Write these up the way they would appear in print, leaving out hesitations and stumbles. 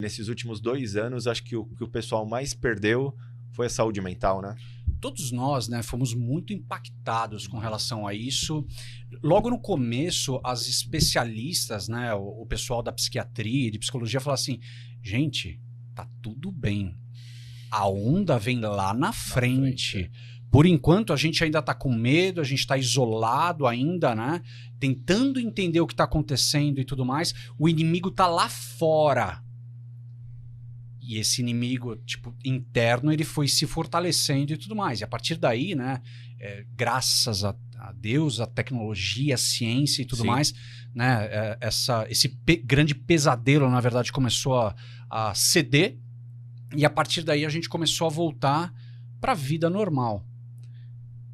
Nesses últimos 2 anos, acho que o que o pessoal mais perdeu foi a saúde mental, né? Todos nós, né, fomos muito impactados com relação a isso. Logo no começo, as especialistas, né, o pessoal da psiquiatria e de psicologia falaram assim, gente, tá tudo bem. A onda vem lá na frente. Por enquanto, a gente ainda tá com medo, a gente tá isolado ainda, né? Tentando entender o que tá acontecendo e tudo mais. O inimigo tá lá fora. E esse inimigo, tipo, interno, ele foi se fortalecendo e tudo mais. E a partir daí, né, graças a Deus, a tecnologia, a ciência e tudo mais, né, esse grande pesadelo, na verdade, começou a ceder. E a partir daí a gente começou a voltar para a vida normal.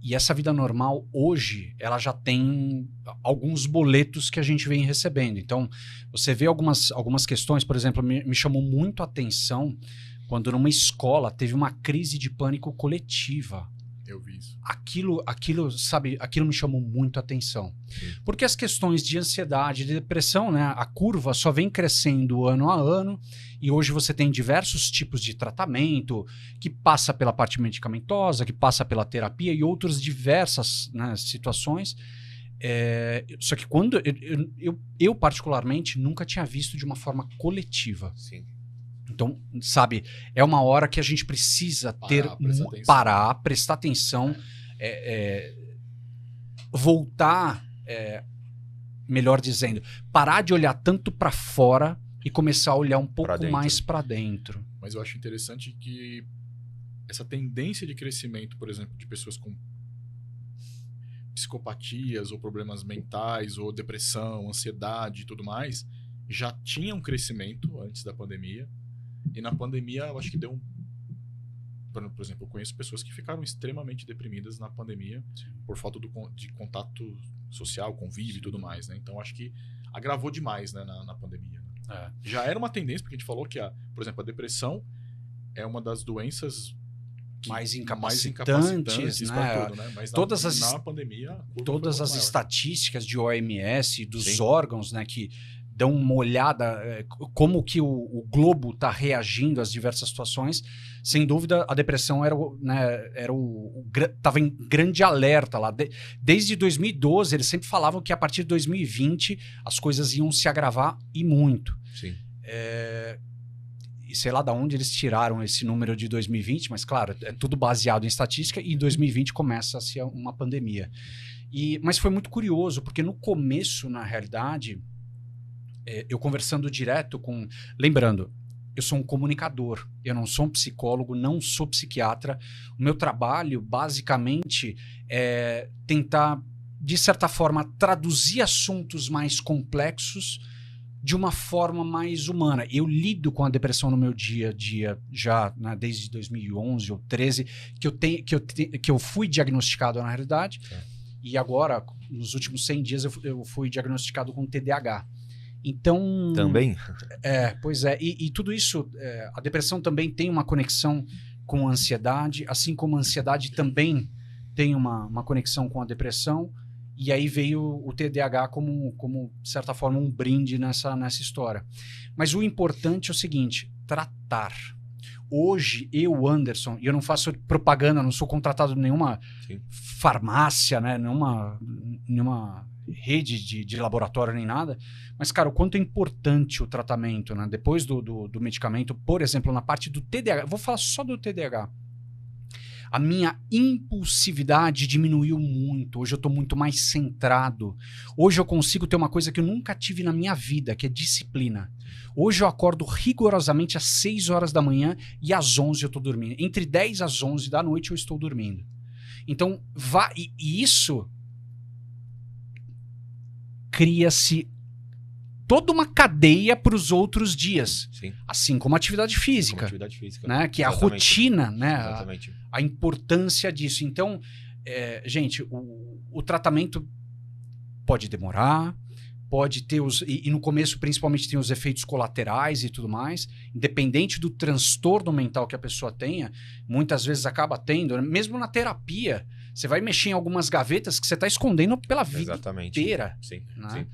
E essa vida normal, hoje, ela já tem alguns boletos que a gente vem recebendo. Então, você vê algumas questões, por exemplo, me chamou muito a atenção quando numa escola teve uma crise de pânico coletiva. Eu vi isso. Aquilo me chamou muito a atenção. Sim. Porque as questões de ansiedade, de depressão, né, a curva só vem crescendo ano a ano, e hoje você tem diversos tipos de tratamento, que passa pela parte medicamentosa, que passa pela terapia e outras diversas, né, situações. Só que quando eu particularmente nunca tinha visto de uma forma coletiva. Sim. Então, sabe, é uma hora que a gente precisa prestar atenção, voltar, melhor dizendo, parar de olhar tanto para fora e começar a olhar um pouco mais para dentro. Mas eu acho interessante que essa tendência de crescimento, por exemplo, de pessoas com psicopatias ou problemas mentais ou depressão, ansiedade e tudo mais, já tinha um crescimento antes da pandemia. E na pandemia, eu acho que deu Por exemplo, eu conheço pessoas que ficaram extremamente deprimidas na pandemia por falta de contato social, convívio e tudo mais, né? Então, acho que agravou demais, né, na pandemia. Né? Já era uma tendência, porque a gente falou que, por exemplo, a depressão é uma das doenças mais incapacitantes, né? Para tudo, né? Mas na pandemia, todas as estatísticas de OMS, dos órgãos, né, que dão uma olhada como que o globo está reagindo às diversas situações. Sem dúvida, a depressão estava em grande alerta lá. Desde 2012, eles sempre falavam que a partir de 2020 as coisas iam se agravar e muito. Sim. E sei lá de onde eles tiraram esse número de 2020, mas claro, é tudo baseado em estatística, e em 2020 começa a ser uma pandemia. Mas foi muito curioso, porque no começo, na realidade, eu conversando direto com... Lembrando, eu sou um comunicador, eu não sou um psicólogo, não sou psiquiatra. O meu trabalho, basicamente, é tentar, de certa forma, traduzir assuntos mais complexos de uma forma mais humana. Eu lido com a depressão no meu dia a dia já, né, desde 2011 ou 2013, que eu fui diagnosticado na realidade, e agora, nos últimos 100 dias, eu fui diagnosticado com TDAH. Então... Também? Pois é. E tudo isso, a depressão também tem uma conexão com a ansiedade, assim como a ansiedade também tem uma conexão com a depressão. E aí veio o TDAH como, de certa forma, um brinde nessa história. Mas o importante é o seguinte, tratar. Hoje, Anderson, e eu não faço propaganda, não sou contratado em nenhuma farmácia, né, nenhuma rede de laboratório nem nada, mas, cara, o quanto é importante o tratamento, né? Depois do medicamento, por exemplo, na parte do TDAH, vou falar só do TDAH. A minha impulsividade diminuiu muito. Hoje eu estou muito mais centrado. Hoje eu consigo ter uma coisa que eu nunca tive na minha vida, que é disciplina. Hoje eu acordo rigorosamente às 6 horas da manhã e às 11 eu estou dormindo. Entre 10 às 11 da noite eu estou dormindo. Então, e isso cria-se toda uma cadeia para os outros dias. Sim. Assim como a atividade física. Né? Que é a rotina, né? A importância disso. Então, gente, o tratamento pode demorar, pode ter e no começo principalmente tem os efeitos colaterais e tudo mais, independente do transtorno mental que a pessoa tenha, muitas vezes acaba tendo, mesmo na terapia, você vai mexer em algumas gavetas que você está escondendo pela vida inteira. Sim, né? sim.